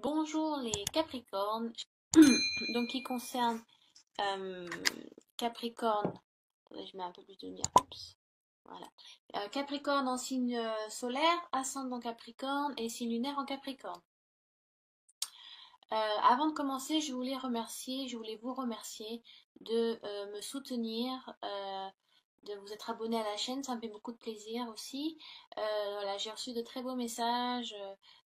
Bonjour les Capricornes, donc qui concerne euh, Capricorne, attendez, je mets un peu plus de lumière, oups, voilà. Capricorne en signe solaire, ascendant Capricorne et signe lunaire en Capricorne. Avant de commencer, je voulais vous remercier de me soutenir, de vous être abonné à la chaîne, ça me fait beaucoup de plaisir aussi. Voilà, j'ai reçu de très beaux messages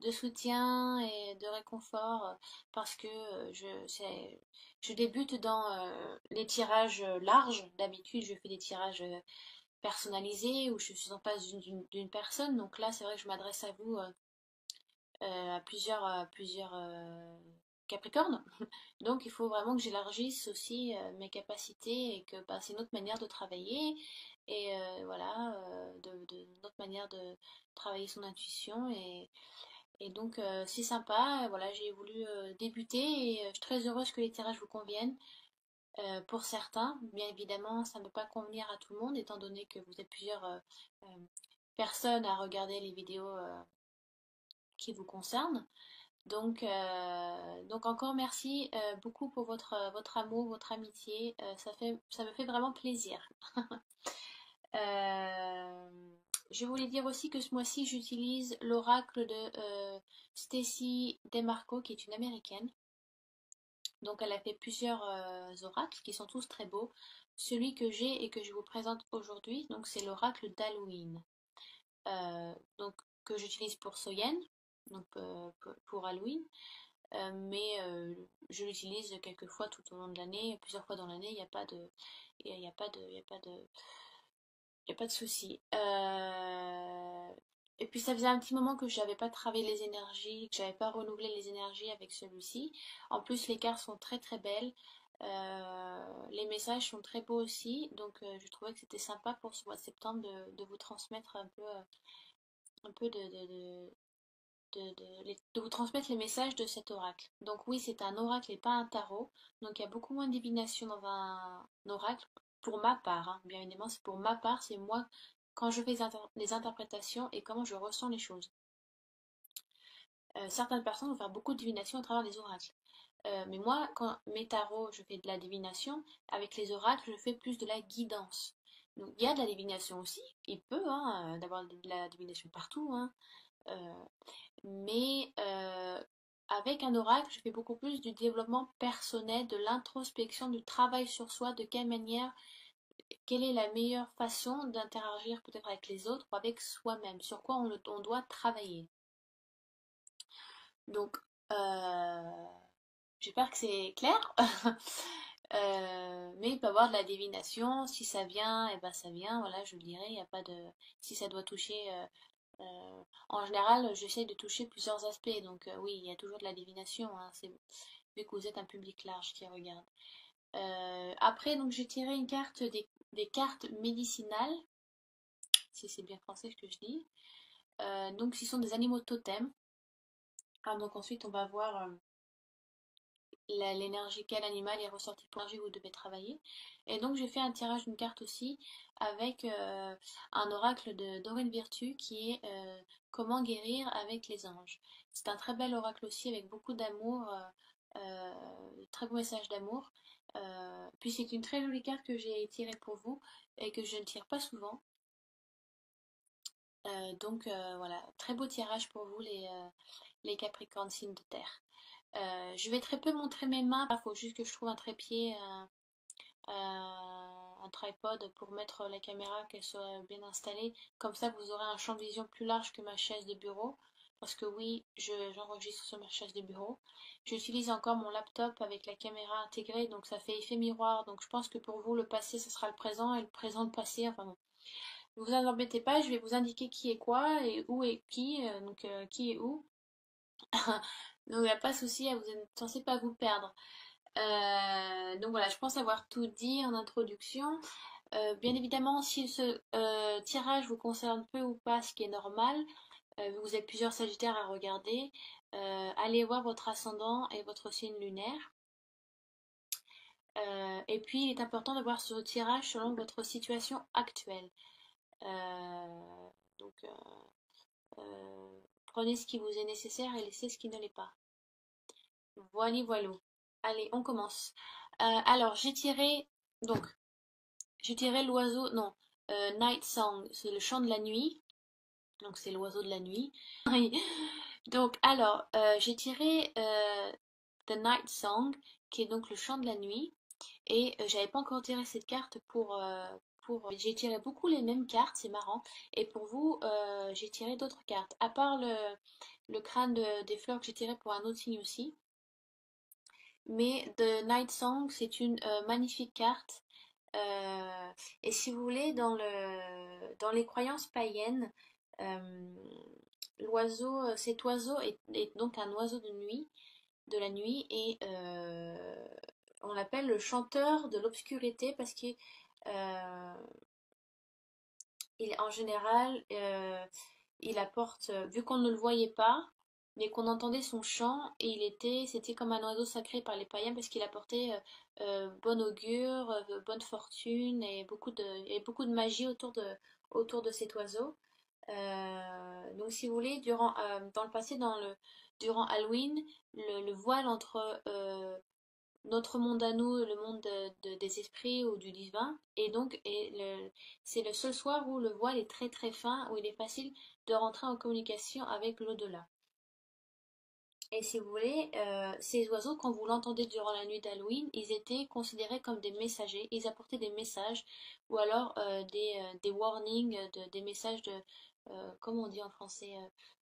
de soutien et de réconfort parce que je débute dans les tirages larges. D'habitude, je fais des tirages personnalisés où je suis en face d'une personne. Donc là, c'est vrai que je m'adresse à vous à plusieurs Capricornes. Donc il faut vraiment que j'élargisse aussi mes capacités et que bah, c'est une autre manière de travailler et voilà, une autre manière de travailler son intuition et donc c'est sympa. Voilà, j'ai voulu débuter et je suis très heureuse que les tirages vous conviennent. Pour certains, bien évidemment, ça ne peut pas convenir à tout le monde étant donné que vous êtes plusieurs euh, personnes à regarder les vidéos qui vous concernent. Donc encore merci beaucoup pour votre amour, votre amitié. Ça me fait vraiment plaisir. Euh, je voulais dire aussi que ce mois-ci, j'utilise l'oracle de Stacy DeMarco, qui est une américaine. Donc elle a fait plusieurs oracles qui sont tous très beaux. Celui que j'ai et que je vous présente aujourd'hui, donc c'est l'oracle d'Halloween. Donc que j'utilise pour Soyen, donc pour Halloween. Mais je l'utilise quelques fois tout au long de l'année, plusieurs fois dans l'année, il n'y a pas de, il y a pas de, il y a pas de, il y a pas de souci. Et puis ça faisait un petit moment que je n'avais pas travaillé les énergies, que j'avais pas renouvelé les énergies avec celui-ci. En plus, les cartes sont très très belles. Les messages sont très beaux aussi, donc je trouvais que c'était sympa pour ce mois de septembre de vous transmettre un peu de vous transmettre les messages de cet oracle. Donc oui, c'est un oracle et pas un tarot. Donc il y a beaucoup moins de divination dans un oracle, pour ma part, hein. Bien évidemment, c'est pour ma part, c'est moi quand je fais les interprétations et comment je ressens les choses. Certaines personnes vont faire beaucoup de divination à travers les oracles. Mais moi, quand mes tarots, je fais de la divination, avec les oracles, je fais plus de la guidance. Donc il y a de la divination aussi, il peut hein, d'avoir de la divination partout, hein. Euh, mais avec un oracle, je fais beaucoup plus du développement personnel, de l'introspection, du travail sur soi, de quelle manière, quelle est la meilleure façon d'interagir peut-être avec les autres ou avec soi-même, sur quoi on doit travailler. Donc, j'espère que c'est clair. Mais il peut y avoir de la divination, si ça vient, et ben ça vient, voilà, je le dirais, il n'y a pas de. Si ça doit toucher en général, j'essaie de toucher plusieurs aspects, donc oui, il y a toujours de la divination, hein, vu que vous êtes un public large qui regarde. Après, donc j'ai tiré une carte des cartes médicinales, si c'est bien français ce que je dis. Donc, ce sont des animaux totems. Ah, donc ensuite, on va voir l'énergie, quel animal est ressorti pour l'énergie que vous devez travailler. Et donc, j'ai fait un tirage d'une carte aussi avec un oracle de Dorine Virtue qui est comment guérir avec les anges. C'est un très bel oracle aussi avec beaucoup d'amour, très beau message d'amour. Puis c'est une très jolie carte que j'ai tirée pour vous et que je ne tire pas souvent. Donc voilà, très beau tirage pour vous les Capricornes signes de terre. Je vais très peu montrer mes mains, il faut juste que je trouve un trépied, un tripod pour mettre la caméra, qu'elle soit bien installée. Comme ça, vous aurez un champ de vision plus large que ma chaise de bureau. Parce que oui, j'enregistre sur ma chaise de bureau. J'utilise encore mon laptop avec la caméra intégrée, donc ça fait effet miroir. Donc je pense que pour vous, le passé, ce sera le présent et le présent, le passé. Enfin bon, ne vous en embêtez pas, je vais vous indiquer qui est quoi et où est qui, donc qui est où. Donc il n'y a pas de souci, vous n'êtes censé pas vous perdre. Donc voilà, je pense avoir tout dit en introduction. Bien évidemment, si ce tirage vous concerne peu ou pas, ce qui est normal, vous êtes plusieurs sagittaires à regarder, allez voir votre ascendant et votre signe lunaire. Et puis, il est important de voir ce tirage selon votre situation actuelle. Donc, prenez ce qui vous est nécessaire et laissez ce qui ne l'est pas. Voilà, voilà. Allez, on commence. Alors, donc, j'ai tiré l'oiseau, non, Night Song, c'est le chant de la nuit, donc c'est l'oiseau de la nuit. Oui. Donc, alors, j'ai tiré The Night Song, qui est donc le chant de la nuit, et j'avais pas encore tiré cette carte j'ai tiré beaucoup les mêmes cartes, c'est marrant, et pour vous, j'ai tiré d'autres cartes, à part le crâne des fleurs que j'ai tiré pour un autre signe aussi. Mais The Night Song, c'est une magnifique carte. Euh, et si vous voulez, dans les croyances païennes, euh, cet oiseau est donc un oiseau de nuit, de la nuit, et on l'appelle le chanteur de l'obscurité parce qu'il en général, il apporte, vu qu'on ne le voyait pas, mais qu'on entendait son chant, et c'était comme un oiseau sacré par les païens parce qu'il apportait bon augure, bonne fortune et beaucoup de magie autour de cet oiseau. Donc, si vous voulez, dans le passé, durant Halloween, le voile entre notre monde à nous, le monde des esprits ou du divin, et donc c'est le seul soir où le voile est très très fin, où il est facile de rentrer en communication avec l'au-delà. Et si vous voulez, ces oiseaux, quand vous l'entendez durant la nuit d'Halloween, ils étaient considérés comme des messagers, ils apportaient des messages, ou alors des warnings, des messages comment on dit en français,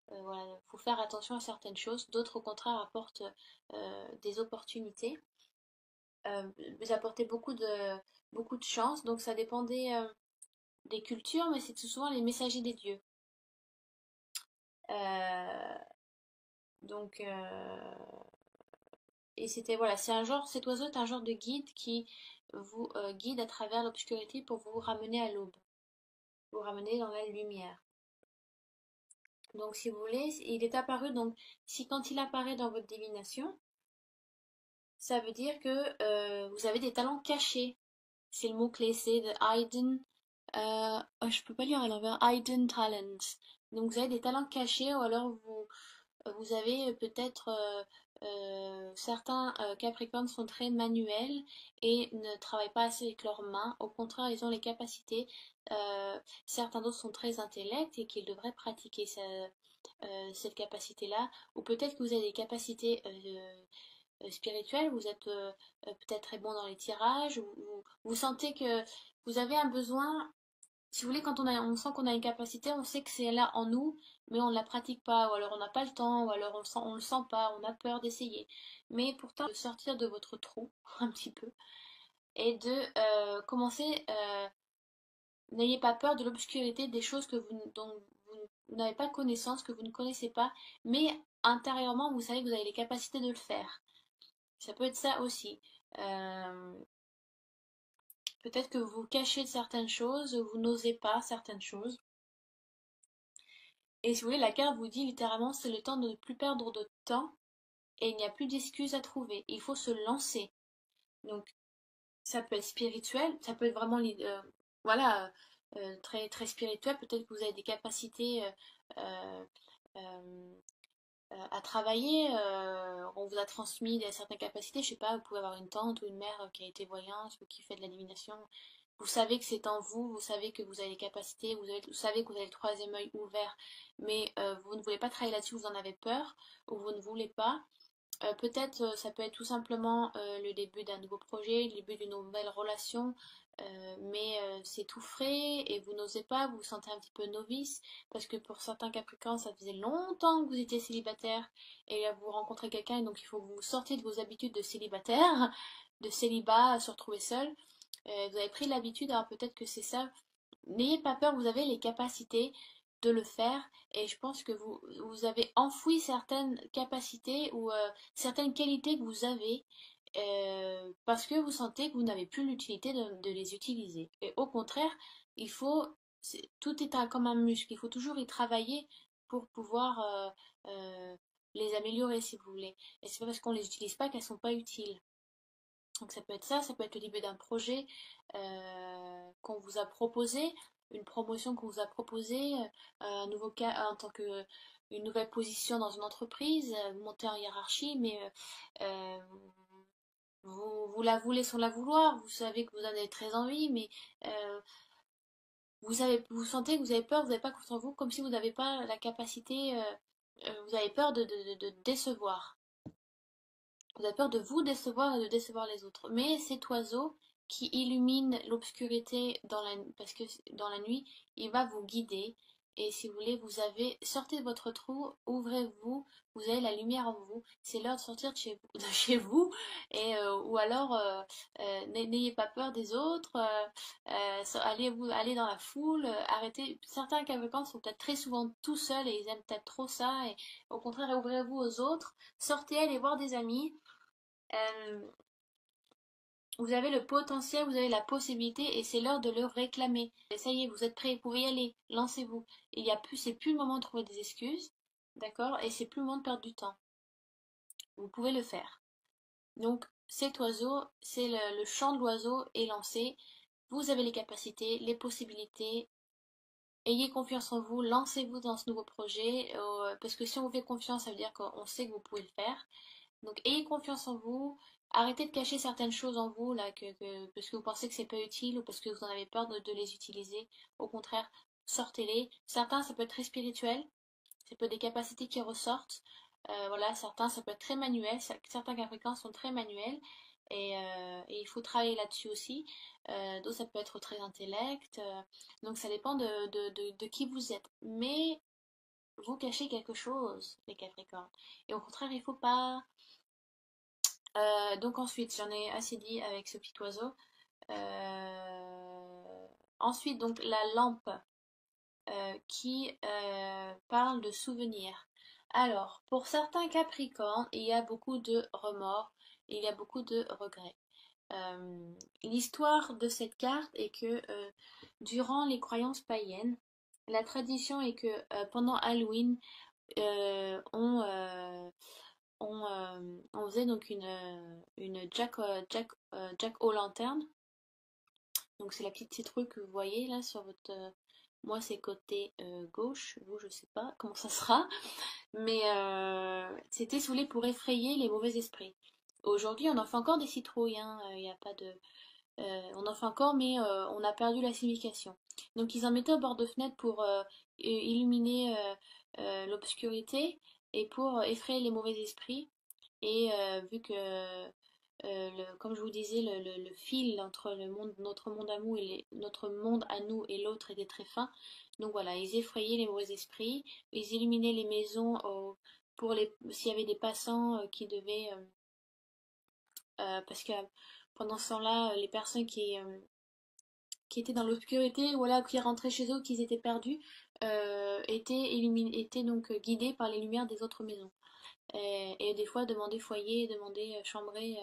voilà, faut faire attention à certaines choses, d'autres au contraire apportent des opportunités. Vous apportez beaucoup de chance, donc ça dépendait des cultures, mais c'est tout souvent les messagers des dieux. Euh, donc, et c'était, voilà, cet oiseau est un genre de guide qui vous guide à travers l'obscurité pour vous ramener à l'aube, vous ramener dans la lumière. Donc, si vous voulez, il est apparu, donc, si quand il apparaît dans votre divination, ça veut dire que vous avez des talents cachés. C'est le mot-clé, c'est the hidden. Oh, je peux pas lire à l'envers. Hidden talents. Donc vous avez des talents cachés ou alors vous avez peut-être certains Capricornes sont très manuels et ne travaillent pas assez avec leurs mains. Au contraire, ils ont les capacités. Certains d'autres sont très intellects et qu'ils devraient pratiquer cette capacité-là. Ou peut-être que vous avez des capacités spirituelles, vous êtes peut-être très bon dans les tirages, ou vous sentez que vous avez un besoin. Si vous voulez, quand on sent qu'on a une capacité, on sait que c'est là en nous, mais on ne la pratique pas, ou alors on n'a pas le temps, ou alors on le sent pas, on a peur d'essayer. Mais pourtant, de sortir de votre trou, un petit peu, et de commencer, n'ayez pas peur de l'obscurité, des choses dont vous n'avez pas connaissance, que vous ne connaissez pas, mais intérieurement, vous savez que vous avez les capacités de le faire. Ça peut être ça aussi. Euh, Peut-être que vous cachez certaines choses, vous n'osez pas certaines choses. Et si vous voulez, la carte vous dit littéralement c'est le temps de ne plus perdre de temps et il n'y a plus d'excuses à trouver. Il faut se lancer. Donc ça peut être spirituel, ça peut être vraiment voilà, très, très spirituel. Peut-être que vous avez des capacités euh, euh, à travailler. On vous a transmis certaines capacités. Je sais pas, vous pouvez avoir une tante ou une mère qui a été voyante ou qui fait de la divination. Vous savez que c'est en vous, vous savez que vous avez les capacités, vous savez que vous avez le troisième œil ouvert, mais vous ne voulez pas travailler là-dessus, vous en avez peur, ou vous ne voulez pas. Peut-être ça peut être tout simplement le début d'un nouveau projet, le début d'une nouvelle relation, mais c'est tout frais et vous n'osez pas, vous vous sentez un petit peu novice, parce que pour certains Capricornes, ça faisait longtemps que vous étiez célibataire, et là vous rencontrez quelqu'un, et donc il faut que vous sortiez de vos habitudes de célibataire, de célibat, à se retrouver seul. Vous avez pris l'habitude, alors peut-être que c'est ça. N'ayez pas peur, vous avez les capacités de le faire et je pense que vous avez enfoui certaines capacités ou certaines qualités que vous avez parce que vous sentez que vous n'avez plus l'utilité de les utiliser. Et au contraire, tout est comme un muscle, il faut toujours y travailler pour pouvoir les améliorer si vous voulez. Et c'est pas parce qu'on les utilise pas qu'elles sont pas utiles. Donc ça peut être ça, ça peut être le début d'un projet qu'on vous a proposé, une promotion qu'on vous a proposé, un nouveau cas en tant que une nouvelle position dans une entreprise, vous montez en hiérarchie, mais vous la voulez sans la vouloir, vous savez que vous en avez très envie, mais euh, vous sentez que vous avez peur, vous n'avez pas confiance en vous, comme si vous n'avez pas la capacité, vous avez peur de décevoir. Vous avez peur de vous décevoir et de décevoir les autres. Mais cet oiseau qui illumine l'obscurité parce que dans la nuit, il va vous guider. Et si vous voulez, sortez de votre trou, ouvrez-vous, vous avez la lumière en vous. C'est l'heure de sortir de chez vous. Ou alors, n'ayez pas peur des autres. Allez dans la foule. Arrêtez. Certains Capricornes sont peut-être très souvent tout seuls et ils aiment peut-être trop ça. Et au contraire, ouvrez-vous aux autres. Sortez, allez voir des amis. Euh, vous avez le potentiel, vous avez la possibilité et c'est l'heure de le réclamer. Et ça y est, vous êtes prêts, vous pouvez y aller, lancez-vous. C'est plus le moment de trouver des excuses, d'accord? Et c'est plus le moment de perdre du temps. Vous pouvez le faire. Donc cet oiseau, le chant de l'oiseau est lancé. Vous avez les capacités, les possibilités. Ayez confiance en vous, lancez-vous dans ce nouveau projet, parce que si on vous fait confiance, ça veut dire qu'on sait que vous pouvez le faire. Donc ayez confiance en vous, arrêtez de cacher certaines choses en vous là parce que vous pensez que c'est pas utile ou parce que vous en avez peur de les utiliser. Au contraire, sortez-les. Certains ça peut être très spirituel, ça peut être des capacités qui ressortent. Voilà, certains ça peut être très manuel, certains Capricornes sont très manuels et il faut travailler là-dessus aussi. D'autres ça peut être très intellect. Donc ça dépend de qui vous êtes. Mais vous cachez quelque chose, les Capricornes. Et au contraire, il faut pas. Donc ensuite, j'en ai assez dit avec ce petit oiseau. Ensuite, donc la lampe qui parle de souvenirs. Alors, pour certains Capricornes, il y a beaucoup de remords, il y a beaucoup de regrets. L'histoire de cette carte est que durant les croyances païennes, la tradition est que pendant Halloween, on faisait donc une Jack o' lanterne. Donc c'est la petite citrouille que vous voyez là sur votre. Moi c'est côté gauche, vous je sais pas comment ça sera. Mais c'était si vous voulez pour effrayer les mauvais esprits. Aujourd'hui on en fait encore des citrouilles, hein, y a pas de. On en fait encore mais on a perdu la signification. Donc ils en mettaient au bord de fenêtre pour illuminer l'obscurité et pour effrayer les mauvais esprits. Et vu que, comme je vous disais, le fil entre notre monde à nous notre monde à nous et l'autre était très fin. Donc voilà, ils effrayaient les mauvais esprits, ils illuminaient les maisons s'il y avait des passants qui devaient, parce que pendant ce temps-là, les personnes qui étaient dans l'obscurité, voilà, qui rentraient chez eux, qui étaient perdus, étaient donc guidés par les lumières des autres maisons. Et des fois demander foyer, demander chambrer,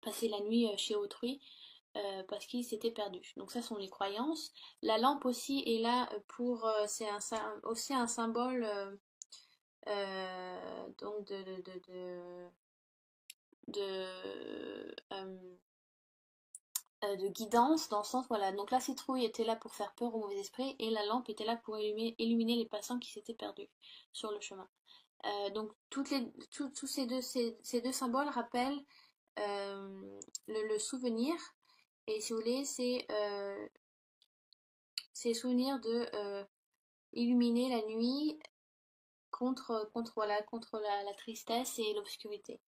passer la nuit chez autrui parce qu'ils s'étaient perdus. Donc ça sont les croyances. La lampe aussi est là aussi un symbole donc de guidance dans le sens voilà donc la citrouille était là pour faire peur aux mauvais esprits et la lampe était là pour illuminer les passants qui s'étaient perdus sur le chemin. Donc tous ces deux symboles rappellent le souvenir. Et si vous voulez, c'est le souvenir de illuminer la nuit contre la tristesse et l'obscurité.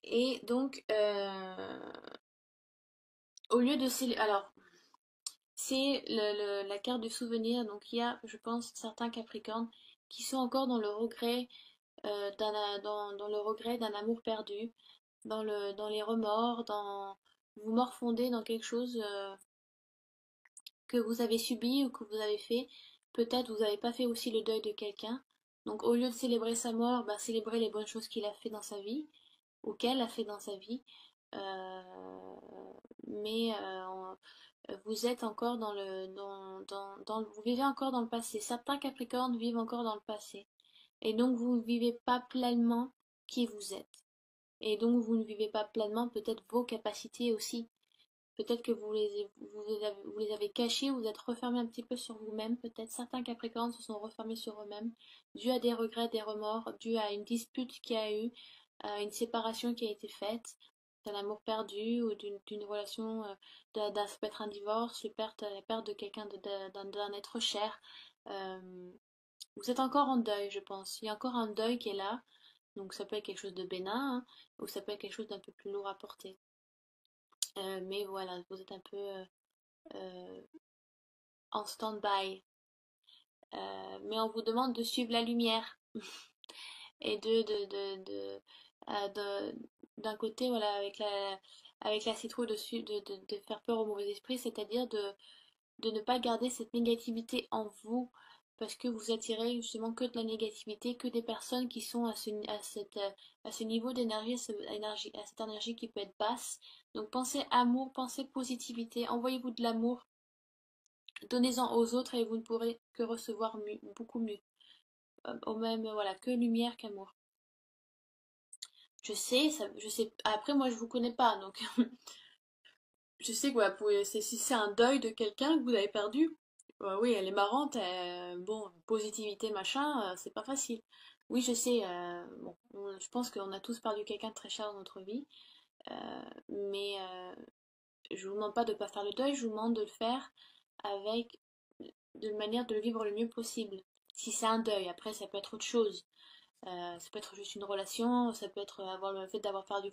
Et donc, au lieu de alors, c'est la carte du souvenir. Donc, il y a, je pense, certains Capricornes qui sont encore dans le regret dans le regret d'un amour perdu, dans les remords, vous morfondez dans quelque chose que vous avez subi ou que vous avez fait. Peut-être vous n'avez pas fait aussi le deuil de quelqu'un. Donc au lieu de célébrer sa mort, bah, célébrez les bonnes choses qu'il a fait dans sa vie ou qu'elle a fait dans sa vie. Euh, mais vous êtes encore vous vivez encore dans le passé. Certains Capricornes vivent encore dans le passé. Et donc vous ne vivez pas pleinement qui vous êtes. Et donc vous ne vivez pas pleinement peut-être vos capacités aussi. Peut-être que vous les avez cachés, vous êtes refermés un petit peu sur vous-même. Peut-être certains Capricornes se sont refermés sur eux-mêmes, dû à des regrets, des remords, dû à une dispute qu'il y a eu, à une séparation qui a été faite, d'un amour perdu ou d'une relation, ça peut être un divorce, la perte de quelqu'un, d'un être cher. Euh, Vous êtes encore en deuil, je pense. Il y a encore un deuil qui est là. Donc ça peut être quelque chose de bénin, hein, ou ça peut être quelque chose d'un peu plus lourd à porter. Mais voilà, vous êtes un peu euh, en stand-by. Mais on vous demande de suivre la lumière et d'un côté, voilà, avec la citrouille de faire peur aux mauvais esprits, c'est-à-dire de ne pas garder cette négativité en vous, parce que vous attirez justement que de la négativité, que des personnes qui sont à ce niveau d'énergie, à cette énergie qui peut être basse. Donc pensez amour, pensez positivité, envoyez-vous de l'amour, donnez-en aux autres et vous ne pourrez que recevoir beaucoup mieux. Au même, voilà, que lumière qu'amour. Je sais, après moi je vous connais pas, donc je sais que voilà, si c'est un deuil de quelqu'un que vous avez perdu, oui, elle est marrante, bon, positivité, machin, c'est pas facile. Oui, je sais, bon, je pense qu'on a tous perdu quelqu'un de très cher dans notre vie, mais je vous demande pas de pas faire le deuil, je vous demande de le faire avec de manière de le vivre le mieux possible. Si c'est un deuil, après ça peut être autre chose. Ça peut être juste une relation, ça peut être avoir le fait d'avoir perdu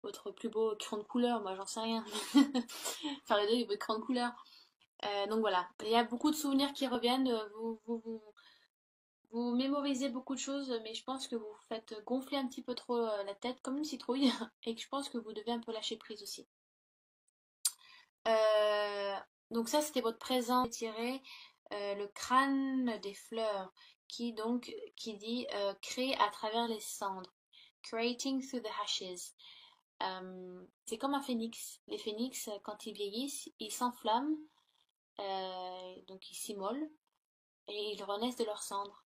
votre plus beau crayon de couleur, moi j'en sais rien. Faire les deux, il votre crayon de couleur. Donc voilà, il y a beaucoup de souvenirs qui reviennent, vous mémorisez beaucoup de choses, mais je pense que vous faites gonfler un petit peu trop la tête comme une citrouille, et que je pense que vous devez un peu lâcher prise aussi. Euh, donc ça c'était votre présent tiré, le crâne des fleurs, qui dit créer à travers les cendres. Creating through the ashes. C'est comme un phénix. Les phénix, quand ils vieillissent, ils s'enflamment, donc ils s'immolent, et ils renaissent de leurs cendres.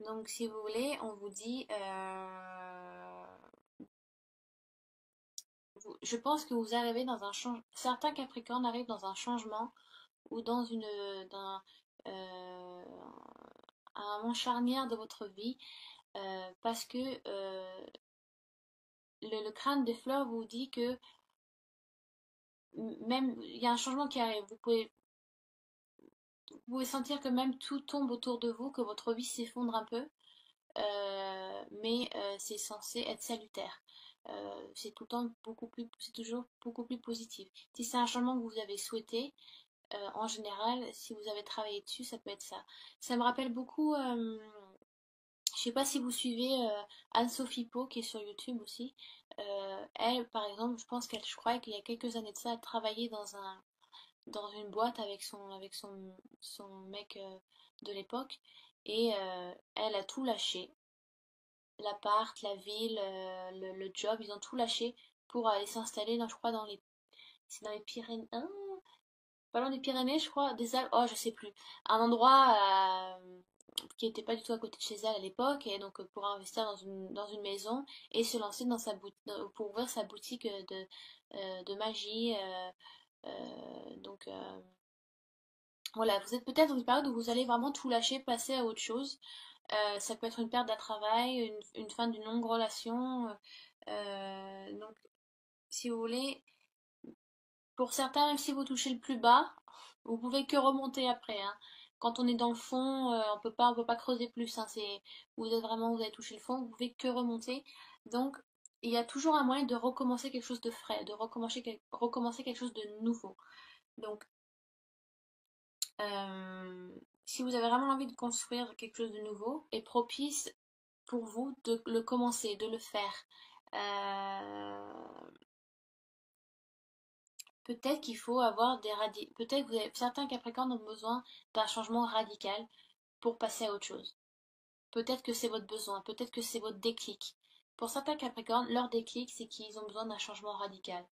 Donc si vous voulez, on vous dit, je pense que vous arrivez dans un changement, certains Capricornes arrivent dans un changement ou euh, un moment charnière de votre vie, parce que le crâne des fleurs vous dit que même il y a un changement qui arrive. Vous pouvez sentir que même tout tombe autour de vous, que votre vie s'effondre un peu, mais c'est censé être salutaire. C'est tout le temps c'est toujours beaucoup plus positif. Si c'est un changement que vous avez souhaité, en général, si vous avez travaillé dessus, ça peut être ça. Ça me rappelle beaucoup, je sais pas si vous suivez Anne-Sophie Po qui est sur YouTube aussi. Elle, par exemple, je crois qu'il y a quelques années de ça, elle travaillait dans une boîte avec son mec de l'époque, et elle a tout lâché. L'appart, la ville, le job, ils ont tout lâché pour aller s'installer, je crois, c'est dans les Pyrénées, hein, pas loin des Pyrénées, je crois, des Alpes, oh, je sais plus. Un endroit qui était pas du tout à côté de chez elle à l'époque, et donc pour investir dans une maison et se lancer pour ouvrir sa boutique de magie. Donc voilà, vous êtes peut-être dans une période où vous allez vraiment tout lâcher, passer à autre chose. Ça peut être une perte d'un travail, une fin d'une longue relation. Donc, si vous voulez, pour certains, même si vous touchez le plus bas, vous pouvez que remonter après, hein. Quand on est dans le fond, on peut pas creuser plus, hein. Vous avez touché le fond, vous pouvez que remonter. Donc, il y a toujours un moyen de recommencer quelque chose de frais, de recommencer quelque chose de nouveau. Donc, euh, si vous avez vraiment envie de construire quelque chose de nouveau, est propice pour vous de le commencer, de le faire. Euh, Peut-être qu'il faut avoir peut-être que certains Capricornes ont besoin d'un changement radical pour passer à autre chose. Peut-être que c'est votre besoin, peut-être que c'est votre déclic. Pour certains Capricornes, leur déclic, c'est qu'ils ont besoin d'un changement radical.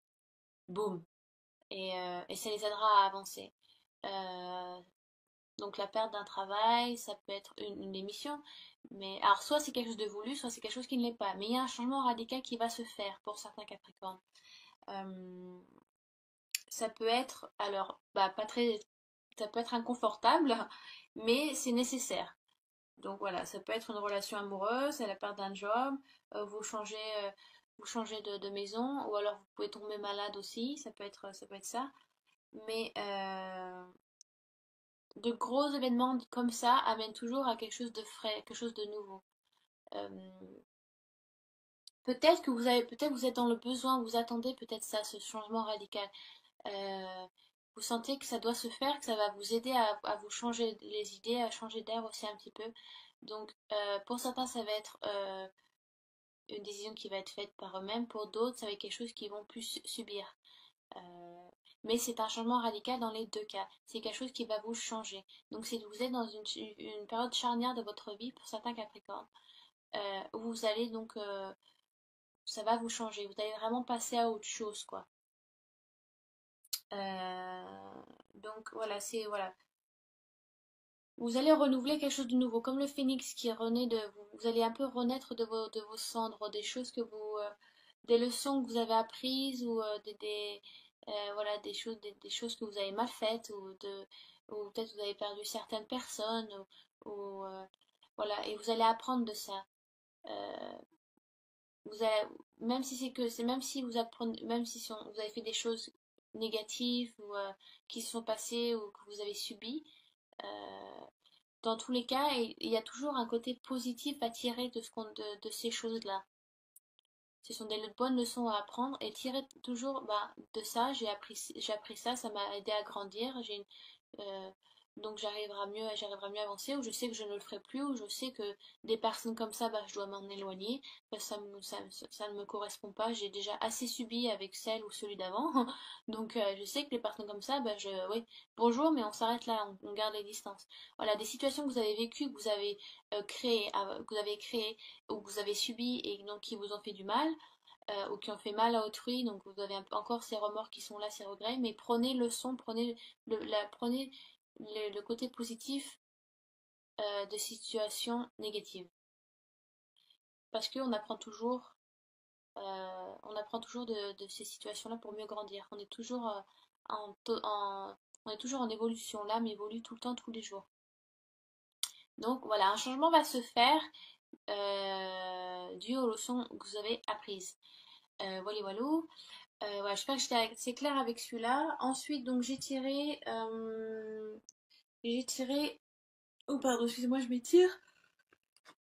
Boum. Et ça les aidera à avancer. Euh, donc la perte d'un travail, ça peut être une démission. Mais alors soit c'est quelque chose de voulu, soit c'est quelque chose qui ne l'est pas. Mais il y a un changement radical qui va se faire pour certains Capricornes. Euh, ça peut être, alors, bah, pas très, ça peut être inconfortable, mais c'est nécessaire. Donc voilà, ça peut être une relation amoureuse, à la part d'un job, vous changez de maison, ou alors vous pouvez tomber malade aussi, ça peut être ça. Mais de gros événements comme ça amènent toujours à quelque chose de frais, quelque chose de nouveau. Euh, peut-être vous êtes dans le besoin, vous attendez peut-être ça, ce changement radical. Euh, vous sentez que ça doit se faire, que ça va vous aider à vous changer les idées, à changer d'air aussi un petit peu. Donc, pour certains, ça va être une décision qui va être faite par eux-mêmes. Pour d'autres, ça va être quelque chose qu'ils vont plus subir. Euh, mais c'est un changement radical dans les deux cas. C'est quelque chose qui va vous changer. Donc, si vous êtes dans une période charnière de votre vie, pour certains Capricornes, où vous allez donc, ça va vous changer. Vous allez vraiment passer à autre chose, quoi. Donc voilà, c'est voilà. Vous allez renouveler quelque chose de nouveau, comme le phénix qui renaît de vous. Vous allez un peu renaître de vos cendres, des choses que vous, des leçons que vous avez apprises ou voilà, des choses que vous avez mal faites ou peut-être vous avez perdu certaines personnes ou voilà, et vous allez apprendre de ça. Euh, vous allez, même si c'est que c'est même si vous apprenez, même si vous avez fait des choses négatives ou qui se sont passées ou que vous avez subies. euh, Dans tous les cas, il y a toujours un côté positif à tirer de ces choses-là. Ce sont des bonnes leçons à apprendre et tirer toujours bah, de ça. J'ai appris ça, ça m'a aidé à grandir. Euh, donc j'arriverai mieux à avancer. Ou je sais que je ne le ferai plus. Ou je sais que des personnes comme ça, bah, je dois m'en éloigner. Parce que ça ne me correspond pas. J'ai déjà assez subi avec celle ou celui d'avant. Donc je sais que les personnes comme ça, bah, oui, bonjour, mais on s'arrête là, on garde les distances. Voilà, des situations que vous avez vécues, que vous avez créées ou que vous avez subies et donc qui vous ont fait du mal ou qui ont fait mal à autrui, donc vous avez encore ces remords qui sont là, ces regrets, mais prenez le son, prenez le côté positif de situations négatives. Parce on apprend toujours de ces situations-là pour mieux grandir. On est toujours on est toujours en évolution. L'âme évolue tout le temps, tous les jours. Donc voilà, un changement va se faire dû aux leçons que vous avez apprises. Voilà, voilà. Ouais, j'espère que j'étais assez claire avec celui-là. Ensuite, donc j'ai tiré, oh pardon, excusez-moi, je m'étire.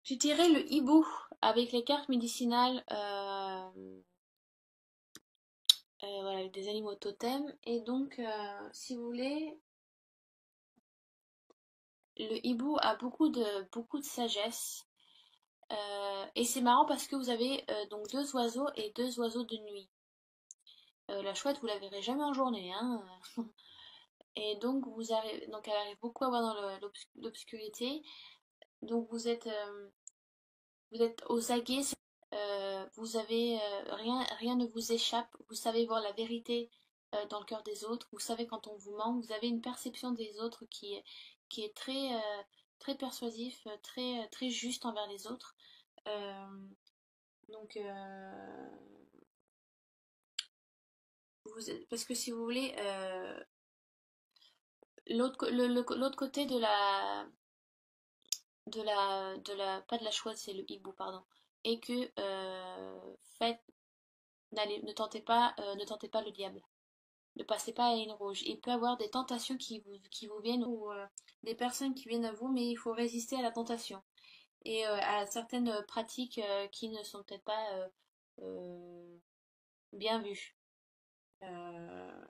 J'ai tiré le hibou avec les cartes médicinales, voilà, avec des animaux totems. Et donc, si vous voulez, le hibou a beaucoup de sagesse. Et c'est marrant parce que vous avez donc deux oiseaux et deux oiseaux de nuit. La chouette, vous la verrez jamais en journée, hein. Et donc, donc elle arrive beaucoup à voir dans l'obscurité. Donc vous êtes aux aguets, vous avez rien ne vous échappe, vous savez voir la vérité dans le cœur des autres, vous savez quand on vous ment, vous avez une perception des autres qui est très persuasif, très juste envers les autres. Euh, donc parce que si vous voulez, l'autre côté pas de la chouette, c'est le hibou, pardon, et que ne tentez pas le diable. Ne passez pas à la ligne rouge. Il peut y avoir des tentations qui vous viennent ou des personnes qui viennent à vous, mais il faut résister à la tentation et à certaines pratiques qui ne sont peut-être pas euh, bien vues. Euh,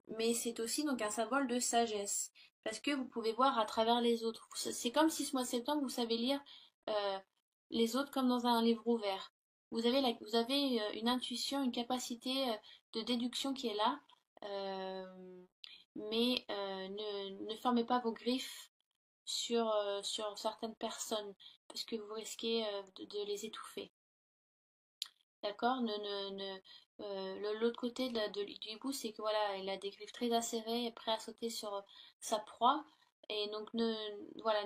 mais c'est aussi donc un symbole de sagesse parce que vous pouvez voir à travers les autres. C'est comme si ce mois de septembre vous savez lire euh, les autres comme dans un livre ouvert. Vous avez une intuition, une capacité de déduction qui est là, mais ne fermez pas vos griffes sur certaines personnes parce que vous risquez de les étouffer. D'accord? L'autre côté du hibou, c'est que voilà, il a des griffes très acérées et prêt à sauter sur sa proie. Et donc, voilà,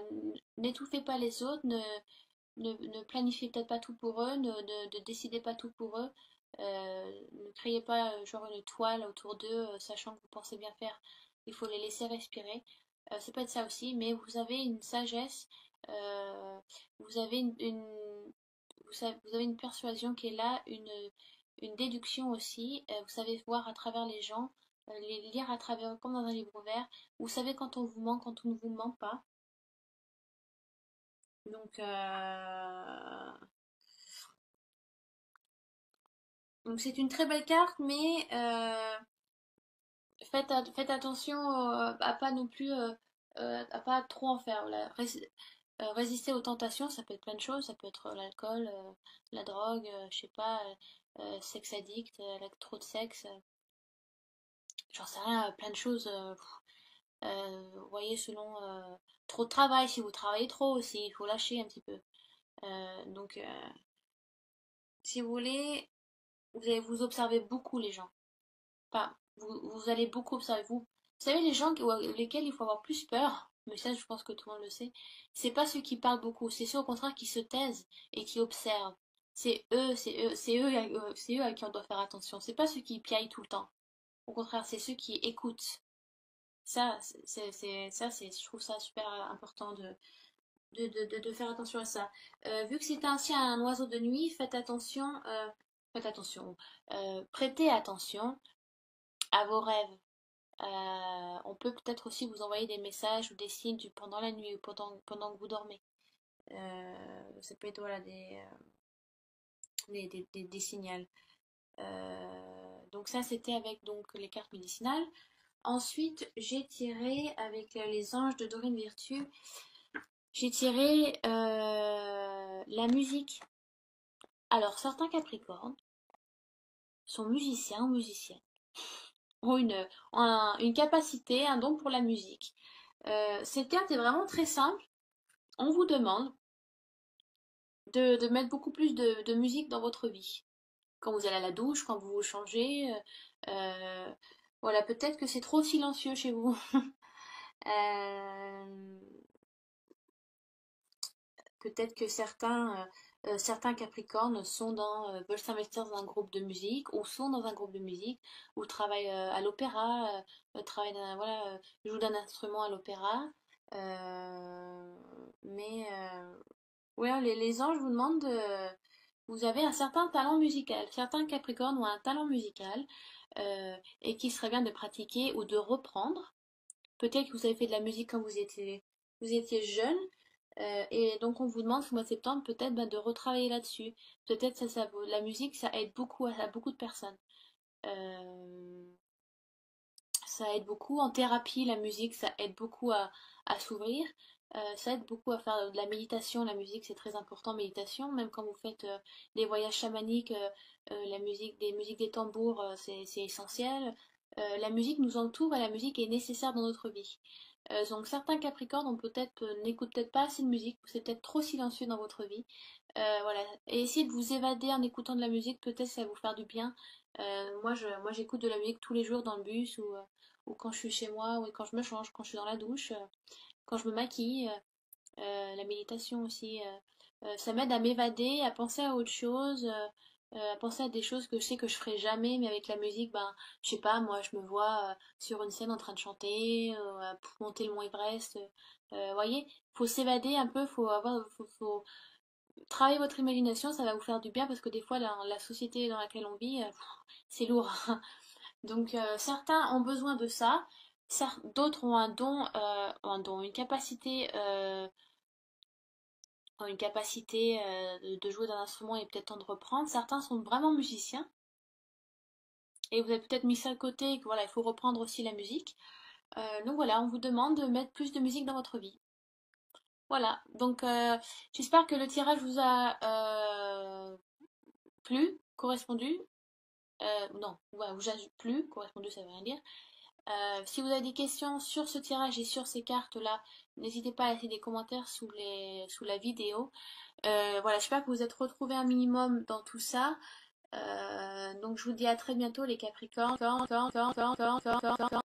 n'étouffez pas les autres, ne planifiez peut-être pas tout pour eux, ne décidez pas tout pour eux. Ne créez pas genre une toile autour d'eux, sachant que vous pensez bien faire. Il faut les laisser respirer. C'est pas de ça aussi, mais vous avez une sagesse, euh, vous avez vous avez une persuasion qui est là, une déduction aussi. Vous savez voir à travers les gens, les lire à travers comme dans un livre ouvert. Vous savez quand on vous ment, quand on ne vous ment pas. Donc, donc c'est une très belle carte, mais faites attention à pas non plus à pas trop en faire. Voilà. Résister aux tentations, ça peut être plein de choses, ça peut être l'alcool, la drogue, je sais pas, sexe addict, trop de sexe, j'en sais rien, plein de choses. Vous voyez, selon trop de travail, si vous travaillez trop aussi, il faut lâcher un petit peu. Donc, si vous voulez, vous allez vous observer beaucoup les gens. Enfin, vous allez beaucoup observer vous. Vous savez, les gens lesquels il faut avoir plus peur, mais ça je pense que tout le monde le sait, c'est pas ceux qui parlent beaucoup, c'est ceux au contraire qui se taisent et qui observent. C'est eux à qui on doit faire attention. C'est pas ceux qui piaillent tout le temps. Au contraire, c'est ceux qui écoutent. Je trouve ça super important de faire attention à ça. Vu que c'est ainsi un oiseau de nuit, faites attention, prêtez attention à vos rêves. On peut peut-être aussi vous envoyer des messages ou des signes pendant la nuit ou pendant que vous dormez. Ça peut être voilà, des signaux. Donc ça, c'était avec donc, les cartes médicinales. Ensuite, j'ai tiré avec les anges de Dorine Virtue, j'ai tiré la musique. Alors, certains Capricornes sont musiciens ou musiciennes, ont une capacité, un don pour la musique. Cette carte est vraiment très simple. On vous demande de mettre beaucoup plus de musique dans votre vie. Quand vous allez à la douche, quand vous vous changez, euh, voilà, peut-être que c'est trop silencieux chez vous. Euh, Peut-être que certains Capricornes veulent s'investir dans un groupe de musique ou sont dans un groupe de musique ou travaillent à l'opéra, voilà, jouent d'un instrument à l'opéra. Euh, mais ouais, les anges vous demandent vous avez un certain talent musical. Certains Capricornes ont un talent musical et qui serait bien de pratiquer ou de reprendre. Peut-être que vous avez fait de la musique quand vous étiez jeune, et donc on vous demande ce mois de septembre peut-être de retravailler là-dessus. Peut-être la musique, ça aide beaucoup à beaucoup de personnes. Euh, Ça aide beaucoup en thérapie, la musique, ça aide beaucoup à s'ouvrir. Ça aide beaucoup à faire de la méditation. La musique, c'est très important, méditation. Même quand vous faites des voyages chamaniques, des musiques des tambours, c'est essentiel. La musique nous entoure et la musique est nécessaire dans notre vie. Donc certains Capricornes n'écoutent peut-être pas assez de musique, ou c'est peut-être trop silencieux dans votre vie. Voilà. Et essayez de vous évader en écoutant de la musique, peut-être ça va vous faire du bien. Moi j'écoute de la musique tous les jours dans le bus ou quand je suis chez moi, ou quand je me change, quand je suis dans la douche, quand je me maquille, la méditation aussi. Ça m'aide à m'évader, à penser à autre chose, à penser à des choses que je sais que je ferai jamais, mais avec la musique, ben, je sais pas, moi je me vois sur une scène en train de chanter, monter le mont Everest. Voyez, faut s'évader un peu, faut travailler votre imagination, ça va vous faire du bien parce que des fois la société dans laquelle on vit, c'est lourd. Donc certains ont besoin de ça, d'autres ont une capacité de jouer d'un instrument et peut-être temps de reprendre. Certains sont vraiment musiciens et vous avez peut-être mis ça de côté et que voilà, il faut reprendre aussi la musique. Donc voilà, on vous demande de mettre plus de musique dans votre vie. Voilà, donc j'espère que le tirage vous a plu, correspondu. Non, voilà, vous a plu, correspondu, ça veut rien dire. Si vous avez des questions sur ce tirage et sur ces cartes-là, n'hésitez pas à laisser des commentaires sous la vidéo. Voilà, j'espère que vous êtes retrouvés un minimum dans tout ça. Donc je vous dis à très bientôt les Capricornes.